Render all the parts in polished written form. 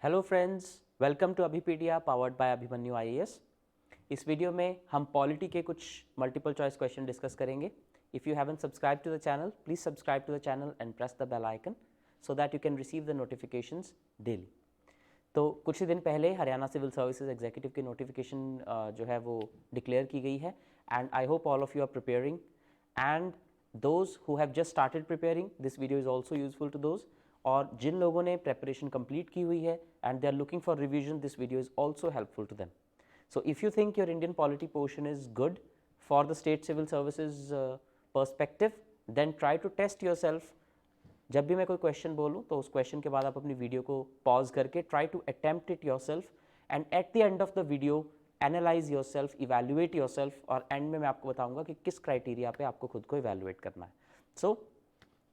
Hello friends, welcome to Abhipedia powered by Abhimanyu IAS. इस video में हम पॉलिटी के कुछ मल्टीपल चॉइस क्वेश्चन डिस्कस करेंगे। If you haven't subscribe to the channel, please subscribe to the channel and press the bell icon so that you can receive the notifications daily. तो कुछ ही दिन पहले हरियाणा सिविल सर्विसेज एग्जीक्यूटिव की notification जो है वो डिक्लेयर की गई है and I hope all of you are preparing and those who have just started preparing this video is also useful to those. और जिन लोगों ने प्रेपरेशन कंप्लीट की हुई है and they are looking for revision, this video is also helpful to them. So if you think your Indian polity portion is good for the state civil services perspective, then try to test your self. जब भी मैं कोई question बोलूँ तो उस question के बाद आप अपनी वीडियो को पॉज करके try to attempt it your self and at the end of the video analyse your self, evaluate your self, और एंड में मैं आपको बताऊंगा कि किस क्राइटेरिया पे आपको खुद को इवेल्युएट करना है। So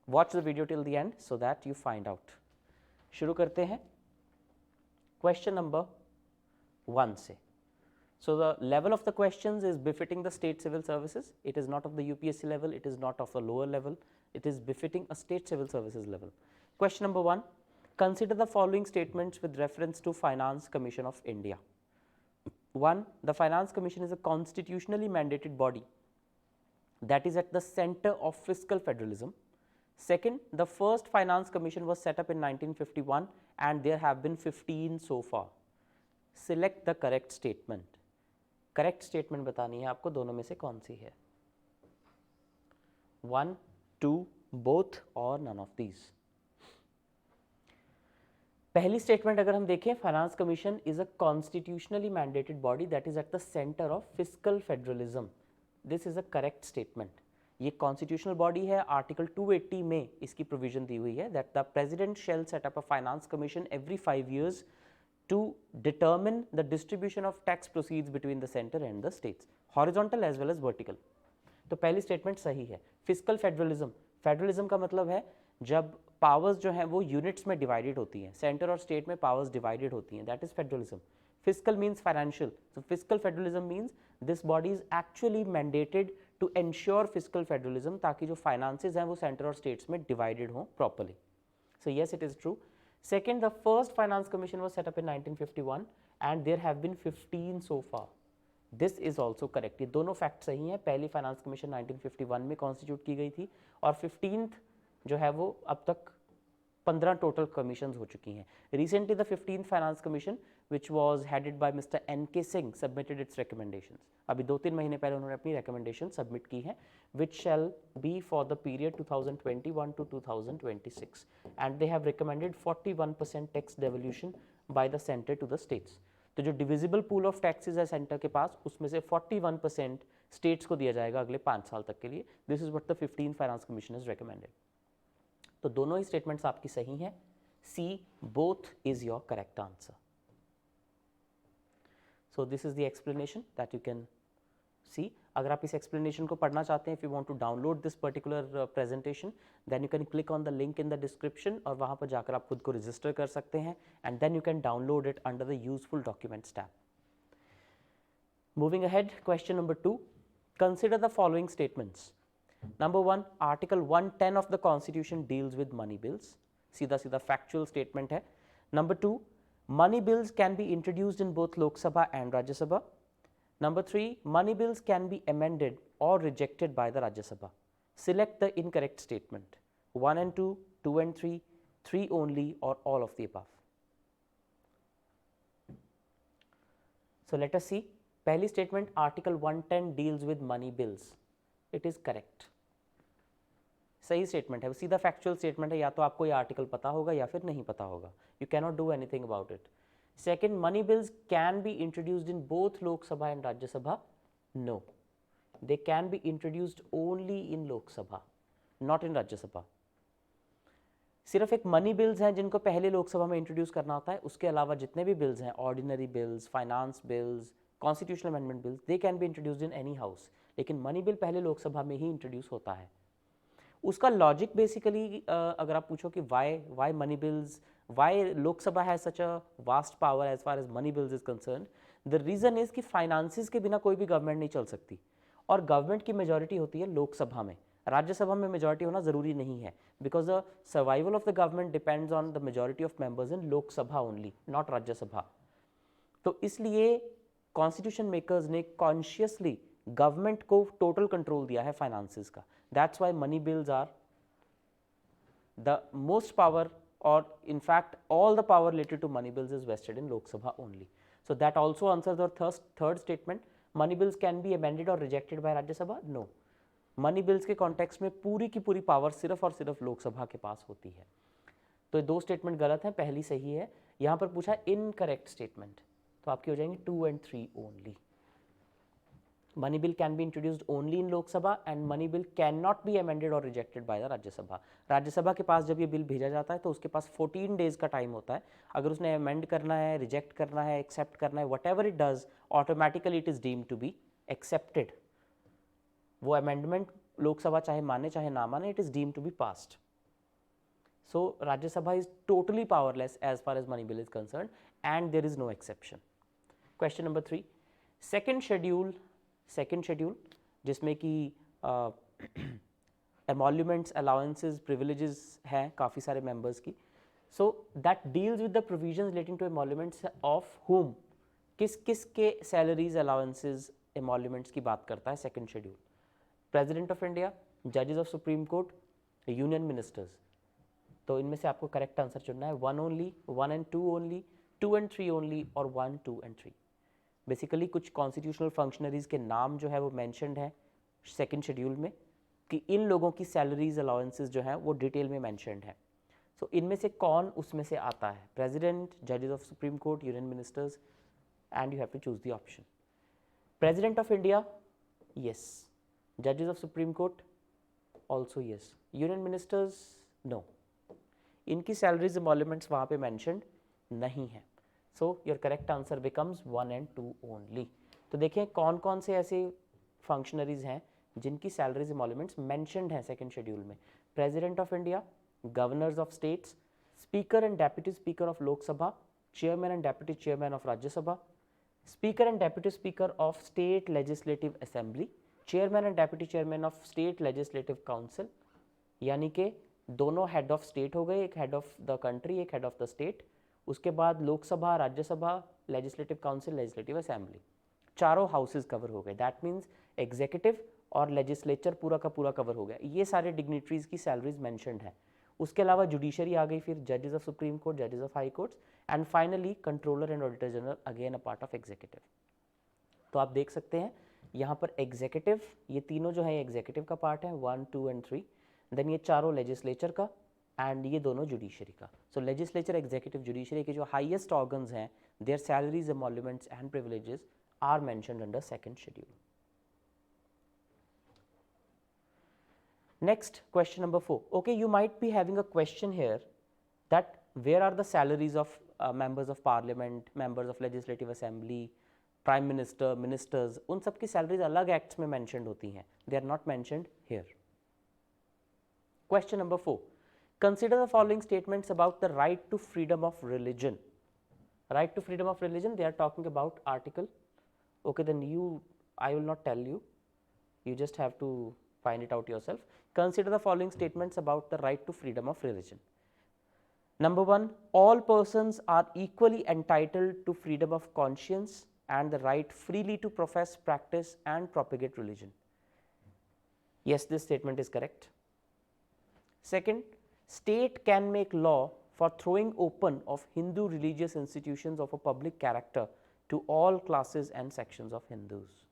watch the video till the and so that you find out. शुरू करते हैं क्वेश्चन नंबर 1 से। So the level of the questions is befitting the state civil services. It is not of the UPSC level, it is not of a lower level, it is befitting a state civil services level. Question number 1, consider the following statements with reference to Finance Commission of India. 1, the Finance Commission is a constitutionally mandated body that is at the center of fiscal federalism. Second, the first Finance Commission was set up in 1951 and there have been 15 so far. Select the correct statement. Correct statement बतानी है आपको, दोनों में से कौन सी है? 1, 2, both और none of these. पहली स्टेटमेंट अगर हम देखें, finance commission is a constitutionally mandated body that is at the centre of fiscal federalism. This is a correct statement. ये कॉन्स्टिट्यूशनल बॉडी है, आर्टिकल 280 में इसकी प्रोविजन दी हुई है that the president shell set up a finance commission every 5 years to determine the distribution of tax proceeds between the center and the states, horizontal as well as vertical. तो पहली statement सही है। Fiscal federalism, federalism का मतलब है जब powers जो हैं वो यूनिट्स में डिवाइडेड होती हैं, सेंटर और स्टेट में पावर्स डिवाइडेड होती हैं, that is federalism. Fiscal means financial, so fiscal federalism means this body is actually mandated to ensure fiscal federalism, ताकि जो फाइनेंसेज हैं वो सेंटर और स्टेट्स में डिवाइडेड हों properly. So yes, it is true. Second, the first finance commission was set up in 1951 and there have been 15 so far. This is also correct. ये दोनों fact सही हैं। पहली फाइनेंस कमीशन 1951 में constitute की गई थी और 15th जो है वो अब तक 15 टोटल कमीशन हो चुकी हैं। Recently the 15th finance commission which was headed by mister NK Singh submitted it's recommendations. अभी 2-3 महीने पहले उन्होंने अपनी रिकमेंडेशन सबमिट की हैं which shall be for the period 2021 to 2026 and they have recommended 41% tax devolution by the centre to the states. तो जो divisible pool of taxes है सेंटर के पास, उसमें से 41% स्टेट्स को दिया जाएगा अगले 5 साल तक के लिए। This is what the 15th finance commission is recommended. तो दोनों ही स्टेटमेंट्स आपकी सही हैं। C, both is your correct answer. So this is the explanation that you can see. अगर आप इस एक्सप्लेनेशन को पढ़ना चाहते हैं, if you want to download this particular presentation, then you can click on the link in the description और वहां पर जाकर आप खुद को रजिस्टर कर सकते हैं and then you can download it under the useful documents tab. Moving ahead, question number 2, consider the following statements. Number 1, Article 110 of the Constitution deals with money bills. सीधा सीधा factual statement है। Number 2, money bills can be introduced in both Lok Sabha and Rajya Sabha. Number 3, money bills can be amended or rejected by the Rajya Sabha. Select the incorrect statement. 1 and 2, 2 and 3, 3 only, or all of the above. So let us see. पहली statement, Article 110 deals with money bills. It is correct. सही statement है, सीधा factual statement है। या तो आपको ये article पता होगा या फिर नहीं पता होगा। You can not do anything about it. Second, money bills can be introduced in both Lok Sabha and Rajya Sabha. No, they can be introduced only in Lok Sabha, not in राज्य सभा। सिर्फ एक मनी बिल्स हैं जिनको पहले लोकसभा में इंट्रोड्यूस करना होता है, उसके अलावा जितने भी बिल्स हैं, ordinary bills, finance bills, constitutional amendment bills, they can be introduced in any house. लेकिन मनी बिल पहले लोकसभा में ही इंट्रोड्यूस होता है। उसका लॉजिक बेसिकली अगर आप पूछो कि why money bills, why Lok Sabha has such a vast power as far as money bills is concern, the reason is कि फाइनेंसेस के बिना कोई भी गवर्नमेंट नहीं चल सकती और गवर्नमेंट की मेजॉरिटी होती है लोकसभा में। राज्यसभा में मेजॉरिटी होना ज़रूरी नहीं है, because the survival of the government depends on the majority of members in Lok Sabha only, not Rajya Sabha. तो इसलिए कॉन्स्टिट्यूशन मेकर्स ने कॉन्शियसली गवर्नमेंट को टोटल कंट्रोल दिया है फाइनेंसेस का। That's why money bills are the most power, or in fact all the power related to money bills is vested in Lok Sabha only. So that also answers the third statement. Money bills can be amended or rejected by Rajya Sabha? No. Money bills के context में पूरी की पूरी power सिर्फ और सिर्फ लोकसभा के पास होती है। तो ये दो स्टेटमेंट गलत हैं, पहली सही है। यहाँ पर पूछा इनकरेक्ट स्टेटमेंट, तो आपकी हो जाएंगे 2 and 3 only. Money bill can be introduced only in Lok Sabha and money bill cannot be amended or rejected by the Rajya Sabha. Rajya Sabha के पास जब ये बिल भेजा जाता है तो उसके पास 14 डेज का टाइम होता है। अगर उसने अमेंड करना है, रिजेक्ट करना है, एक्सेप्ट करना है, whatever it does, automatically it is deemed to be accepted. वो अमेंडमेंट लोकसभा चाहे माने चाहे ना माने, it is deemed to be passed. So Rajya Sabha is totally powerless as far as money bill is concern and there is no exception. Question number 3, second schedule जिसमें कि एमोल्यूमेंट्स, allowances, privileges हैं काफ़ी सारे मेंबर्स की। So that deals with the provisions relating to emoluments of whom, किस किस के salaries, allowances, एमोल्यूमेंट्स की बात करता है second schedule? President of India, जजेस of supreme court, union ministers. तो इनमें से आपको करेक्ट आंसर चुनना है 1 only, 1 and 2 only, 2 and 3 only और 1, 2 and 3। बेसिकली कुछ कॉन्स्टिट्यूशनल फंक्शनरीज के नाम जो है वो मेंशन्ड है सेकंड शेड्यूल में, कि इन लोगों की सैलरीज, अलाउंसेस जो हैं वो डिटेल में मेंशन्ड है। सो इनमें से कौन उसमें से आता है? प्रेसिडेंट, जजेस of supreme court, union ministers, and you have to choose the option. President of India, yes. जजेस of supreme court, also yes. Union ministers, no. इनकी सैलरीज, एमोल्यूमेंट्स वहाँ पे मेंशन्ड नहीं है। So your correct answer becomes 1 and 2 only. तो देखिए कौन कौन से ऐसे फंक्शनरीज हैं जिनकी सैलरीज, एमोल्यूमेंट्स मेंशन्ड हैं सेकंड शेड्यूल में। President of India, governors of states, speaker and deputy speaker of Lok Sabha, chairman and deputy chairman of Rajya Sabha, speaker and deputy speaker of state legislative assembly, chairman and deputy chairman of state legislative council, यानी कि दोनों head of state हो गए, एक head of the country, एक head of the state. उसके बाद Lok Sabha, Rajya Sabha, legislative council, legislative assembly, चारों हाउसेज कवर हो गए। दैट मीन्स एग्जीक्यूटिव और लेजिस्लेचर पूरा का पूरा कवर हो गया। ये सारे डिग्निटरीज की सैलरीज मेंशन्ड है। उसके अलावा जुडिशरी आ गई, फिर जजेस ऑफ सुप्रीम कोर्ट, जजेस of high courts, and finally controller and auditor general, again a part of executive. तो आप देख सकते हैं यहाँ पर एग्जीक्यूटिव, ये तीनों जो है एग्जीक्यूटिव का पार्ट है, 1, 2 and 3। देन ये चारों लेजिस्लेचर का, एंड ये दोनों जुडिशरी का। सो लेजिस्लेचर, एग्जीक्यूटिव, जुडिशरी के जो हाईएस्ट ऑर्गन्स हैं, their salaries, emoluments and privileges are mentioned under second schedule. Next, question number 4. Okay, you might be having a question here that where are the salaries of members of parliament, members of legislative assembly, prime minister, ministers? उन सब की salaries अलग acts में mentioned होती हैं. They are not mentioned here. Question number 4. Consider the following statements about the right to freedom of religion. Right to freedom of religion, they are talking about article. Okay, then I will not tell you. You just have to find it out yourself. Consider the following statements about the right to freedom of religion. Number 1, all persons are equally entitled to freedom of conscience and the right freely to profess, practice and propagate religion. Yes, this statement is correct. Second, state can make law for throwing open of Hindu religious institutions of a public character to all classes and sections of Hindus.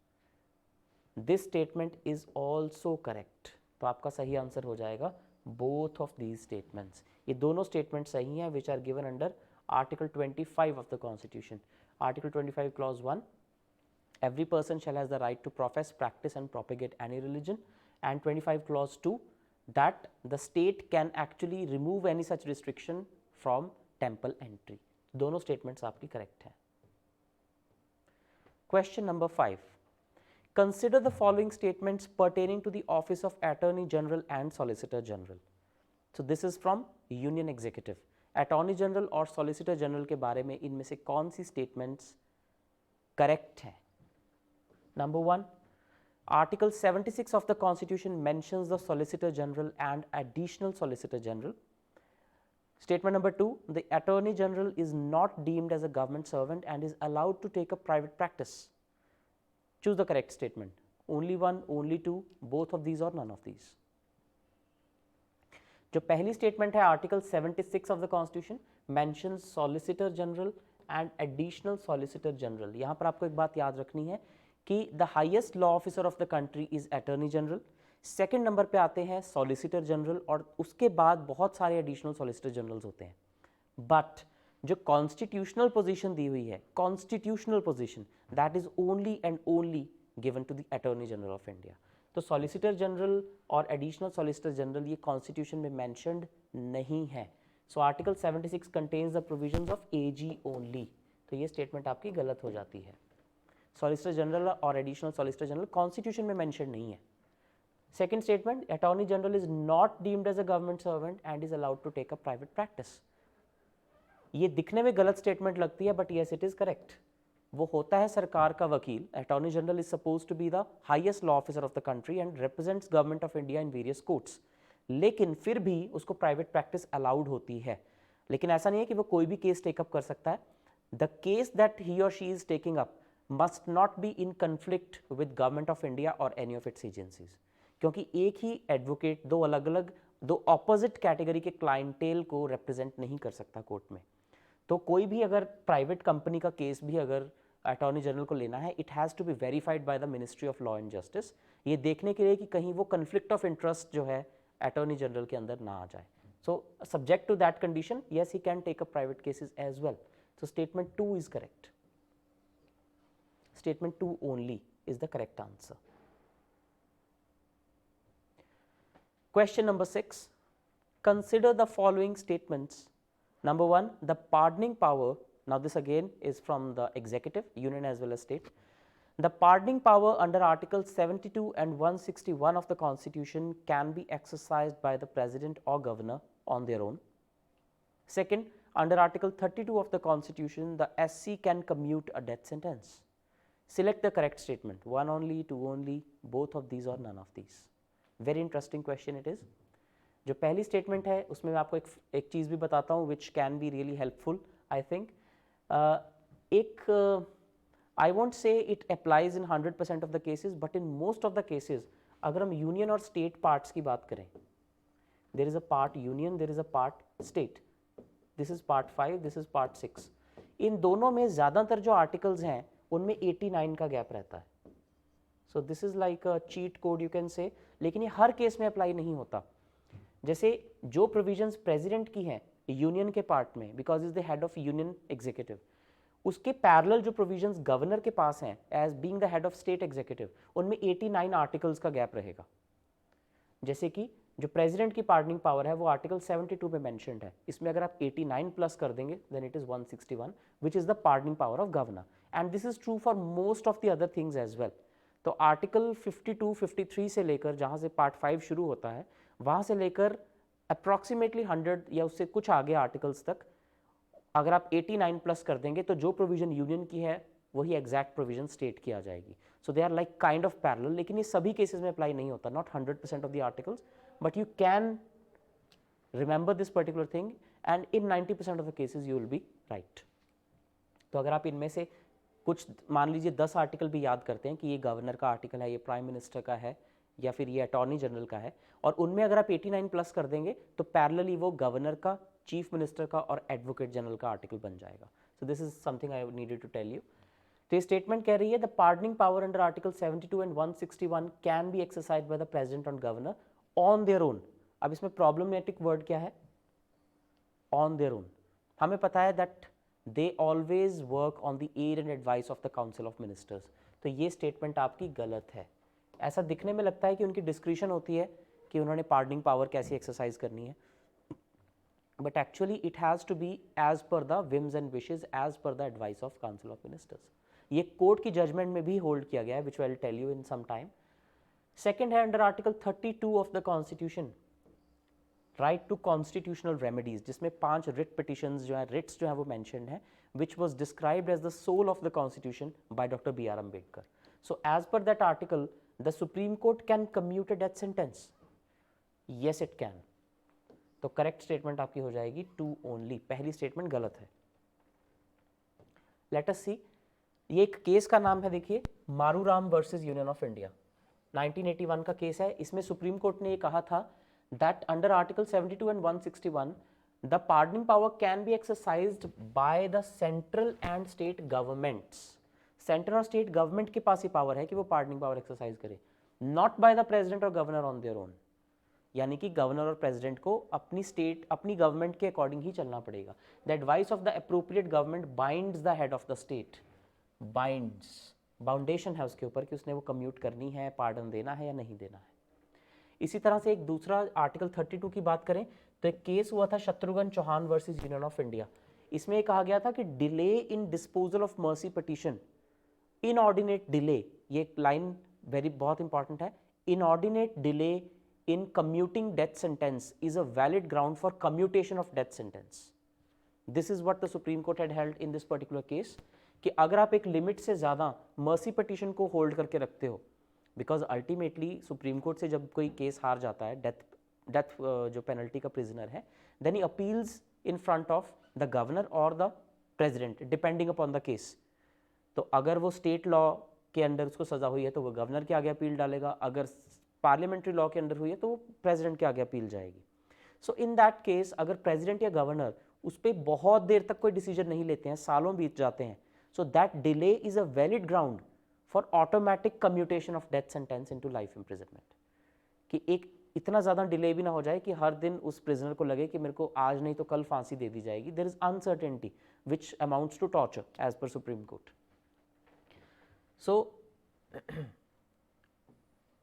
This statement is also correct. तो आपका सही answer हो जाएगा both of these statements. ये दोनों statements सही हैं which are given under Article 25 of the Constitution. Article 25 Clause 1, every person shall has the right to profess, practice and propagate any religion, and 25 Clause 2, that the state can actually remove any such restriction from temple entry. दोनों statements आपकी correct हैं. Question number 5. Consider the following statements pertaining to the office of Attorney General and Solicitor General. So this is from Union Executive. Attorney General और Solicitor General के बारे में इनमें से कौन सी statements correct हैं? Number 1, Article 76 of the Constitution mentions the Solicitor General and Additional Solicitor General. Statement number 2, the Attorney General is not deemed as a government servant and is allowed to take up private practice. Choose the correct statement. Only one, only two, both of these or none of these. जो पहली statement है article 76 of the constitution mentions solicitor general and additional solicitor general. यहाँ पर आपको एक बात याद रखनी है कि the highest law officer of the country is attorney general, second number पे आते हैं सॉलिसिटर जनरल और उसके बाद बहुत सारे एडिशनल सॉलिसिटर जनरल्स होते हैं. बट जो कॉन्स्टिट्यूशनल पोजीशन दी हुई है, constitutional position, that is only and only given to the attorney general of India. तो सॉलिसिटर जनरल और एडिशनल सॉलिसिटर जनरल ये कॉन्स्टिट्यूशन में मेंशन्ड नहीं है. So article 76 contains the provisions of AG only. तो ये स्टेटमेंट आपकी गलत हो जाती है. सॉलिसिटर जनरल और एडिशनल सॉलिसिटर जनरल कॉन्स्टिट्यूशन में मेंशन नहीं है. Second statement, attorney general is not deemed as a government servant and is allowed to take a private practice. ये दिखने में गलत स्टेटमेंट लगती है but yes it is correct. वो होता है सरकार का वकील. Attorney general is suppose to be the highest law officer of the country and represents government of India in various courts. लेकिन फिर भी उसको प्राइवेट प्रैक्टिस अलाउड होती है. लेकिन ऐसा नहीं है कि वो कोई भी केस टेकअप कर सकता है. द केस दैट ही और she is taking up must not be in conflict with government of India और एनी ऑफ इट्स एजेंसीज. क्योंकि एक ही एडवोकेट दो अलग अलग, दो ऑपोजिट कैटेगरी के क्लाइंटेल को रिप्रेजेंट नहीं कर सकता कोर्ट में. तो कोई भी अगर प्राइवेट कंपनी का केस भी अगर अटॉर्नी जनरल को लेना है, it has to be verified by the ministry of law and justice. ये देखने के लिए कि कहीं वो कन्फ्लिक्ट ऑफ इंटरेस्ट जो है अटॉर्नी जनरल के अंदर ना आ जाए. So subject to that condition yes he can take up private cases as well. So statement 2 is correct. Statement 2 only is the correct answer. Question number 6, consider the following statements. Number 1, the pardoning power. Now this again is from the executive, union as well as state. The pardoning power under Article 72 and 161 of the Constitution can be exercised by the President or Governor on their own. Second, under Article 32 of the Constitution, the SC can commute a death sentence. Select the correct statement. One only, two only, both of these or none of these. Very interesting question it is. जो पहली statement है उसमें मैं आपको एक चीज़ भी बताता हूँ which can be really helpful I think. I won't say it applies in 100% of the cases, but in most of the cases, अगर हम यूनियन और स्टेट पार्ट्स की बात करें, there is a part union, there is a part state. This is part 5, this is part 6. इन दोनों में ज़्यादातर जो आर्टिकल्स हैं उनमें 89 का गैप रहता है. So this is like a cheat code you can say. लेकिन ये हर केस में अप्लाई नहीं होता. जैसे जो प्रोविजंस प्रेसिडेंट की हैं यूनियन के पार्ट में, because is the head of union executive, उसके पैरेलल जो प्रोविजंस गवर्नर के पास हैं as being the head of state executive, उनमें 89 आर्टिकल्स का गैप रहेगा. जैसे कि जो प्रेसिडेंट की पार्डनिंग पावर है वो आर्टिकल 72 में मेंशन्ड है. इसमें अगर आप 89 प्लस कर देंगे then it is 161 which is the pardoning power of governor. And this is true for most of the other things as well. तो आर्टिकल 52, 53 से लेकर जहाँ से पार्ट 5 शुरू होता है वहाँ से लेकर अप्रॉक्सीमेटली 100 या उससे कुछ आगे आर्टिकल्स तक अगर आप 89 प्लस कर देंगे तो जो प्रोविजन यूनियन की है वही एग्जैक्ट प्रोविजन स्टेट की आ जाएगी. So they are like kind of parallel. लेकिन ये सभी केसेस में अप्लाई नहीं होता, not 100% of the articles, but you can remember this particular thing and in 90% of the cases you will be right. तो अगर आप इनमें से कुछ मान लीजिए 10 आर्टिकल भी याद करते हैं कि ये गवर्नर का आर्टिकल है, ये प्राइम मिनिस्टर का है या फिर ये अटॉर्नी जनरल का है, और उनमें अगर आप 89 प्लस कर देंगे तो पैरेलली वो गवर्नर का, चीफ मिनिस्टर का और एडवोकेट जनरल का आर्टिकल बन जाएगा. So this is something I needed to tell you. तो ये स्टेटमेंट कह रही है the pardoning power under article 72 and 161 can be exercised by the president and governor on their own. अब इसमें प्रॉब्लमेटिक वर्ड क्या है? On their own. हमें पता है that they always work on the aid and advice of the council of ministers. तो ये statement आपकी गलत है. ऐसा दिखने में लगता है कि उनकी डिस्क्रिशन होती है कि उन्होंने पार्डनिंग पावर कैसी एक्सरसाइज करनी है, but actually it has to be as per the whims and wishes, as per the advice of council of ministers. ये कोर्ट की जजमेंट में भी होल्ड किया गया है which I will tell you in some time. Second है under article 32 of the constitution, right to constitutional remedies, जिसमें 5 writ petitions जो है, रिट्स जो है वो मेंशन्ड है, which was described as the soul of the constitution by doctor B R Ambedkar. So as per that article the Supreme court can commute a death sentence? Yes it can. तो correct statement आपकी हो जाएगी 2 only, पहली statement गलत है। Let us सी, ये एक case का नाम है, देखिए, मारूराम वर्सेस यूनियन ऑफ इंडिया, 1981 का केस है। इसमें सुप्रीम कोर्ट ने ये कहा था that under article 72 and 161 the pardoning power can be exercised by the central and state governments. Central और स्टेट गवर्नमेंट के पास ही पावर है कि वो पार्डनिंग पावर एक्सरसाइज करे, नॉट बाय द प्रेसिडेंट और गवर्नर ऑन देयर ओन। यानी कि governor और प्रेसिडेंट को अपनी स्टेट, अपनी गवर्नमेंट के अकॉर्डिंग ही चलना पड़ेगा। The advice of the appropriate government binds the head of the state. Binds, बाउंडेशन है उसके ऊपर कि उसने वो कम्यूट करनी है, पार्डन देना है या नहीं देना है। इसी तरह से एक दूसरा आर्टिकल 32 की बात करें तो एक केस हुआ था Shatrughan Chauhan versus Union of India. इसमें कहा गया था कि delay in disposal of mercy petition, inordinate delay, ये लाइन बहुत इंपॉर्टेंट है, inordinate delay in commuting death sentence is a valid ground for commutation of death sentence. This is what the Supreme Court had held in this particular case, कि अगर आप एक limit से ज़्यादा mercy petition को hold करके रखते हो, बिकॉज अल्टीमेटली सुप्रीम कोर्ट से जब कोई केस हार जाता है, डेथ जो पेनल्टी का प्रिजनर है, then he appeals in front of the governor और the president depending upon the case. तो अगर वो स्टेट लॉ के अंडर उसको सज़ा हुई है तो वो गवर्नर के आगे अपील डालेगा, अगर पार्लियामेंट्री लॉ के अंडर हुई है तो वो प्रेसिडेंट के आगे अपील जाएगी। सो इन दैट केस अगर प्रेसिडेंट या गवर्नर उस पर बहुत देर तक कोई डिसीजन नहीं लेते हैं, सालों बीत जाते हैं, so that delay is a valid ground for automatic commutation of death sentence into life imprisonment. कि एक इतना ज़्यादा डिले भी ना हो जाए कि हर दिन उस प्रिजनर को लगे कि मेरे को आज नहीं तो कल फांसी दे दी जाएगी। There is uncertainty which amounts to torture as per supreme court. So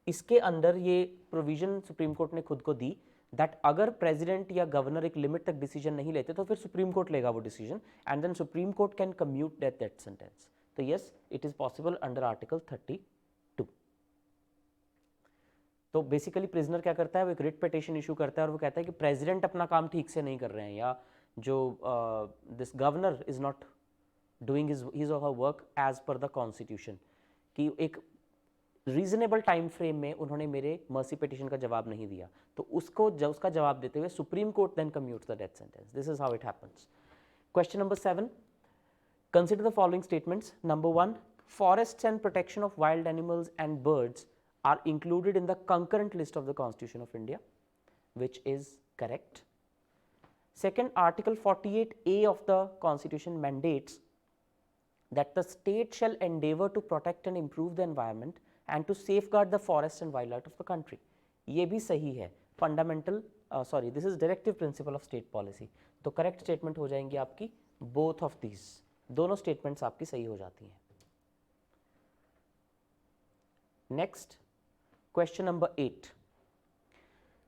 इसके अंदर ये प्रोविजन सुप्रीम कोर्ट ने खुद को दी दैट अगर प्रेसिडेंट या गवर्नर एक लिमिट तक डिसीजन नहीं लेते तो फिर सुप्रीम कोर्ट लेगा वो decision, and then supreme court can commute death sentence. तो yes, it is possible under article 32। तो बेसिकली प्रिजनर क्या करता है, वो एक रिट पिटीशन इशू करता है और वो कहता है कि प्रेसिडेंट अपना काम ठीक से नहीं कर रहे हैं, या जो this governor is not doing his और her work as per the constitution, कि एक रीजनेबल टाइम फ्रेम में उन्होंने मेरे मर्सी पिटीशन का जवाब नहीं दिया, तो उसका जवाब देते हुए Supreme Court then commutes the death sentence. This is how it happens. Question number 7, consider the following statements. Number 1, forests and protection of wild animals and birds are included in the concurrent list of the Constitution of India, which is correct. Second, Article 48A of the Constitution mandates that the state shall endeavor to protect and improve the environment and to safeguard the forest and wildlife of the country. ये भी सही है, fundamental this is directive principle of state policy. तो correct statement हो जाएंगी आपकी both of these, दोनों statements आपकी सही हो जाती हैं। Next, question number 8,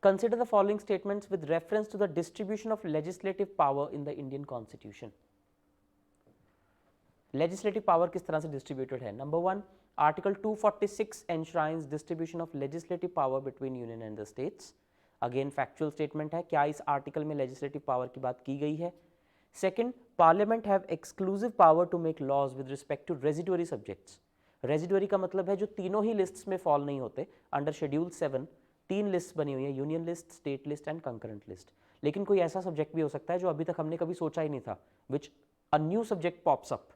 consider the following statements with reference to the distribution of legislative power in the Indian Constitution. Legislative power किस तरह से distributed है? Number 1, Article 246 enshrines distribution of legislative power between union and the states. Again factual statement है, क्या इस article में legislative power की बात की गई है? Second, Parliament have exclusive power to make laws with respect to residuary subjects. Residuary का मतलब है जो तीनों ही lists में fall नहीं होते। अंडर शेड्यूल 7 तीन लिस्ट बनी हुई है, union list, state list and concurrent list. लेकिन कोई ऐसा सब्जेक्ट भी हो सकता है जो अभी तक हमने कभी सोचा ही नहीं था, which a new subject pops up.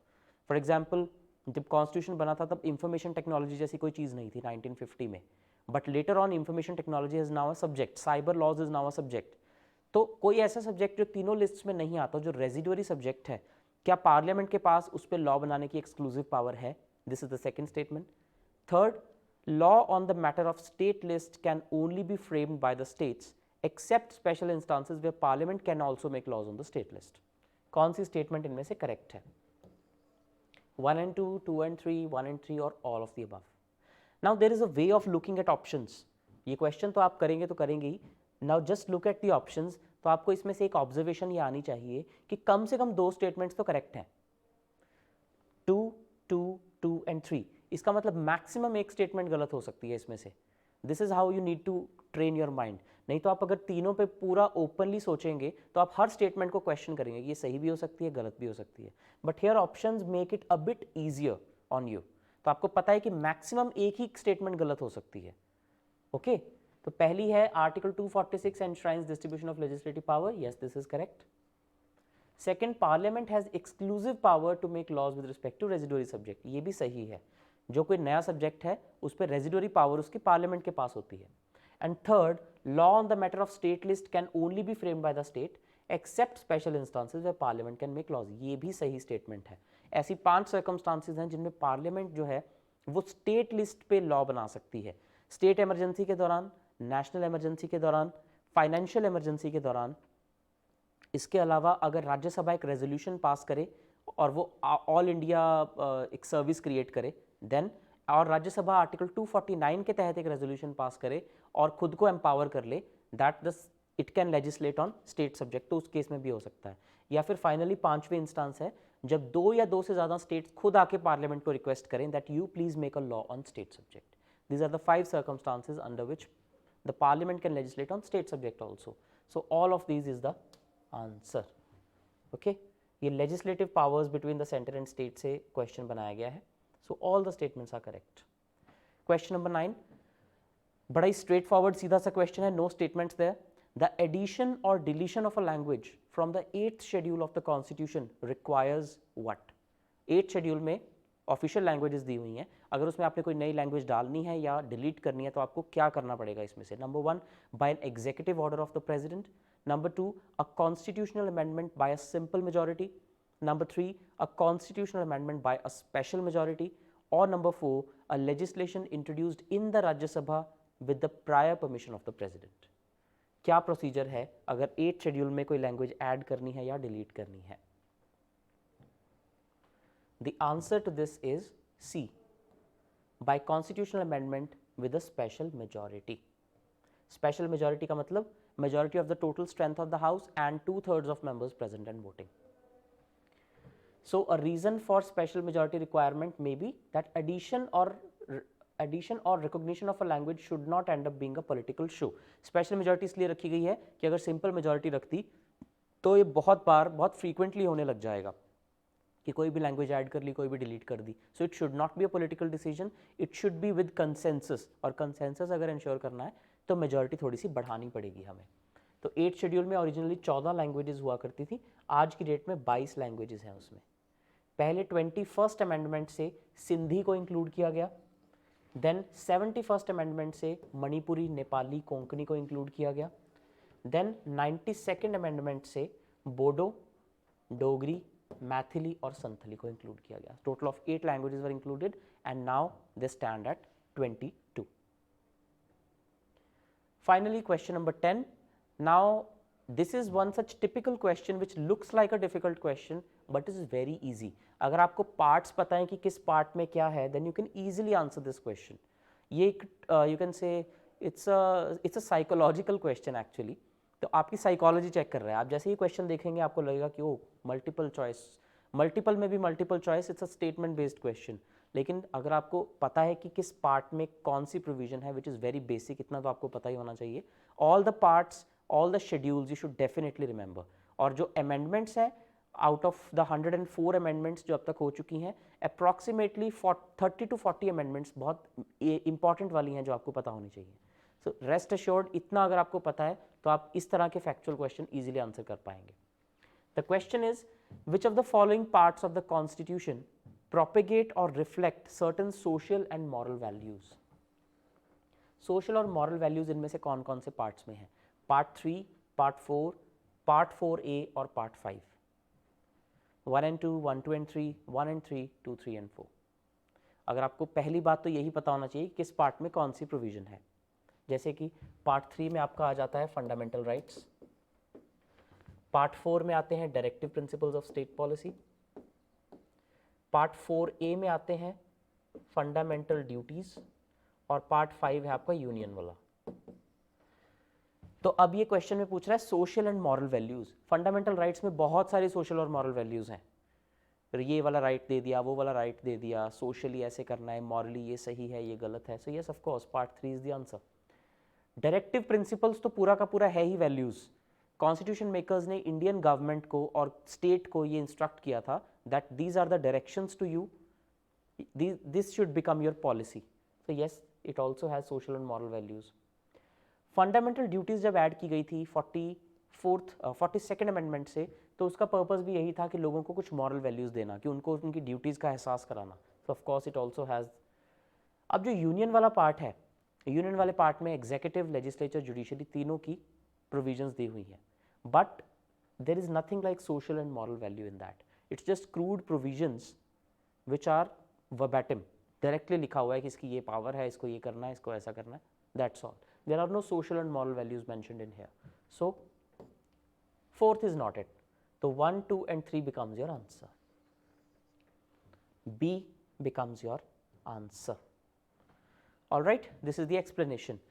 For example, जब कॉन्स्टिट्यूशन बना था तब इंफॉर्मेशन टेक्नोलॉजी जैसी कोई चीज़ नहीं थी 1950 में, but later on information technology is now a subject, cyber laws is now a subject. तो कोई ऐसा सब्जेक्ट जो तीनों लिस्ट में नहीं आता, जो रेजिडुअरी सब्जेक्ट है, क्या पार्लियामेंट के पास उस पर लॉ बनाने की एक्सक्लूसिव पावर है? This is the second statement. Third, law on the matter of state list can only be framed by the states except special instances where parliament can also make laws on the state list. कौन सी statement इनमें से correct है? 1 and 2, 2 and 3, 1 and 3 और all of the above. Now there is a way of looking at options. ये question तो आप करेंगे तो करेंगे ही। Now just look at the options. तो आपको इसमें से एक ऑब्जर्वेशन ये आनी चाहिए कि कम से कम दो स्टेटमेंट्स तो करेक्ट हैं, 2, 2, 2 and 3। इसका मतलब मैक्सिमम एक स्टेटमेंट गलत हो सकती है इसमें से। This is how you need to train your mind. नहीं तो आप अगर तीनों पे पूरा ओपनली सोचेंगे तो आप हर स्टेटमेंट को क्वेश्चन करेंगे, ये सही भी हो सकती है, गलत भी हो सकती है। But here options make it a bit easier on you. तो आपको पता है कि मैक्सिमम एक ही स्टेटमेंट गलत हो सकती है। ओके, तो पहली है article 246 enshrines distribution of legislative power, yes this is correct. Second, parliament has exclusive power to make laws with respect to residuary subject, ये भी सही है, जो कोई नया सब्जेक्ट है उस पर रेजिडुअरी पावर उसकी पार्लियामेंट के पास होती है। And third, law on the matter of state list can only be framed by the state except special instances where parliament can make laws, ये भी सही स्टेटमेंट है। ऐसी 5 सर्कमस्टांसेस हैं जिनमें पार्लियामेंट जो है वो स्टेट लिस्ट पे लॉ बना सकती है, स्टेट इमरजेंसी के दौरान, नेशनल इमरजेंसी के दौरान, फाइनेंशियल इमरजेंसी के दौरान। इसके अलावा अगर राज्यसभा एक रेजोल्यूशन पास करे और वो ऑल इंडिया एक सर्विस क्रिएट करे देन, और राज्यसभा आर्टिकल 249 के तहत एक रेजोल्यूशन पास करे और खुद को एम्पावर कर ले, that the it can legislate on state subject, तो उस केस में भी हो सकता है। या फिर फाइनली 5वें इंस्टांस है जब 2 या 2 से ज़्यादा स्टेट्स खुद आके पार्लियामेंट को रिक्वेस्ट करें that you please make a law on state subject. These are the 5 circumstances under which the parliament can legislate on state subject also. So all of these is the answer. Okay, ये legislative powers between the centre and state से question बनाया गया है। So all the statements are correct. Question number 9, बड़ा ही straightforward सीधा सा question है, no statements there. The addition और deletion of a language from the 8th schedule of the constitution requires what. 8th schedule में official languages दी हुई हैं, अगर उसमें आपने कोई नई लैंग्वेज डालनी है या डिलीट करनी है तो आपको क्या करना पड़ेगा इसमें से। Number 1, by an executive order of the president. Number 2, a constitutional amendment by a simple majority. Number 3, a constitutional amendment by a special majority. Or number 4, a legislation introduced in the Rajya Sabha with the prior permission of the president. क्या procedure है अगर 8th schedule में कोई language add करनी है या delete करनी है? The answer to this is C, by constitutional amendment with a special majority. Special majority का मतलब majority of the total strength of the house and 2/3 of members present and voting. So a reason for special majority requirement may be that addition or recognition of a language should not end up being a political show. Special majority इसलिए रखी गई है कि अगर simple majority रखती तो ये बहुत बार बहुत frequently होने लग जाएगा कि कोई भी लैंग्वेज ऐड कर ली, कोई भी डिलीट कर दी। So it should not be a political decision, it should be with consensus, और कंसेंसस अगर इंश्योर करना है तो मेजॉरिटी थोड़ी सी बढ़ानी पड़ेगी हमें। तो 8th शेड्यूल में ओरिजिनली 14 लैंग्वेजेस हुआ करती थी, आज की डेट में 22 लैंग्वेजेस हैं उसमें। पहले 21st अमेंडमेंट से सिंधी को इंक्लूड किया गया, देन 71st अमेंडमेंट से मणिपुरी, नेपाली, कोंकणी को इंक्लूड किया गया, देन 92nd अमेंडमेंट से बोडो, डोगरी, मैथिली और संथली को इंक्लूड किया गया। Total of 8 languages were included and now they stand at 22। Finally, question number 10. Now, this is one such typical question which looks like a difficult question, but is very easy. अगर आपको parts पता है कि किस part में क्या है, then you can easily answer this question. ये you can say it's a psychological question actually. तो आपकी साइकोलॉजी चेक कर रहा है। आप जैसे ही क्वेश्चन देखेंगे आपको लगेगा कि ओ मल्टीपल चॉइस, मल्टीपल में भी multiple choice, it's a statement based question. लेकिन अगर आपको पता है कि किस पार्ट में कौन सी प्रोविजन है, विच इज़ वेरी बेसिक, इतना तो आपको पता ही होना चाहिए। All the parts, all the schedules you should definitely remember. और जो अमेंडमेंट्स हैं, आउट ऑफ द 104 अमेंडमेंट्स जो अब तक हो चुकी हैं, अप्रॉक्सीमेटली 30 to 40 अमेंडमेंट्स बहुत इंपॉर्टेंट वाली हैं जो आपको पता होनी चाहिए। सो रेस्ट अश्योर्ड, इतना अगर आपको पता है तो आप इस तरह के फैक्चुअल क्वेश्चन इजीली आंसर कर पाएंगे। The question is which of the following parts of the constitution propagate or reflect certain social and moral values. Social और moral values इनमें से कौन कौन से parts में हैं? Part 3, Part 4, Part 4A और Part 5. 1 and 2, 1, 2 and 3, 1 and 3, 2, 3 and 4. अगर आपको पहली बात तो यही पता होना चाहिए किस पार्ट में कौन सी प्रोविजन है। जैसे कि पार्ट 3 में आपका आ जाता है फंडामेंटल राइट्स, पार्ट 4 में आते हैं directive principles of state policy, part 4A में आते हैं फंडामेंटल ड्यूटीज, और पार्ट 5 है आपका यूनियन वाला। तो अब ये क्वेश्चन में पूछ रहा है social and moral values. Fundamental rights में बहुत सारी सोशल और मॉरल वैल्यूज हैं, फिर ये वाला राइट दे दिया, वो वाला राइट दे दिया, सोशली ऐसे करना है, मॉरली ये सही है, ये गलत है। So yes of course part 3 is the answer. Directive principles तो पूरा का पूरा है ही वैल्यूज। कॉन्स्टिट्यूशन मेकर्स ने इंडियन गवर्नमेंट को और स्टेट को ये इंस्ट्रक्ट किया था that these are the directions to you, this should become your policy. So yes, it also has social and moral values. Fundamental duties जब ऐड की गई थी 42nd अमेंडमेंट से, तो उसका पर्पस भी यही था कि लोगों को कुछ मॉरल वैल्यूज़ देना, कि उनको उनकी ड्यूटीज़ का एहसास कराना. सो of course it also has. अब जो यूनियन वाला पार्ट है, यूनियन वाले पार्ट में एग्जीक्यूटिव, लेजिस्लेचर, जुडिशरी तीनों की प्रोविजंस दी हुई है, but there is nothing like social and moral value in that. It's just crude provisions which are verbatim, directly लिखा हुआ है कि इसकी ये पावर है, इसको ये करना है, इसको ऐसा करना है, that's all. There are no social and moral values mentioned in here. So, fourth is not it. So, 1, 2 and 3 becomes your answer. B becomes your answer. Alright, this is the explanation.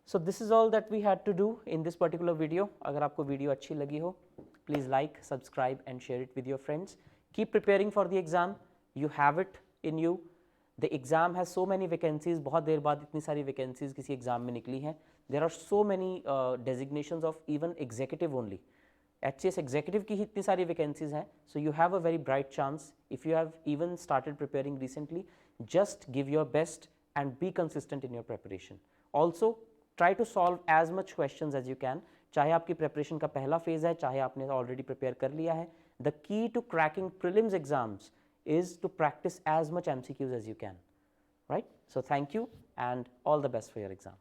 So, this is all that we had to do in this particular video. अगर आपको video अच्छी लगी हो, please like, subscribe and share it with your friends. Keep preparing for the exam. You have it in you. The exam has so many vacancies. बहुत देर बाद इतनी सारी vacancies किसी एग्जाम में निकली हैं. There are so many designations of even executive only. HCS executive की ही इतनी सारी vacancies हैं. So you have a very bright chance. If you have even started preparing recently, just give your best and be consistent in your preparation. Also, try to solve as much questions as you can. चाहे आपकी preparation का पहला phase है, चाहे आपने already prepare कर लिया है. The key to cracking prelims exams is to practice as much MCQs as you can, right? So thank you and all the best for your exam.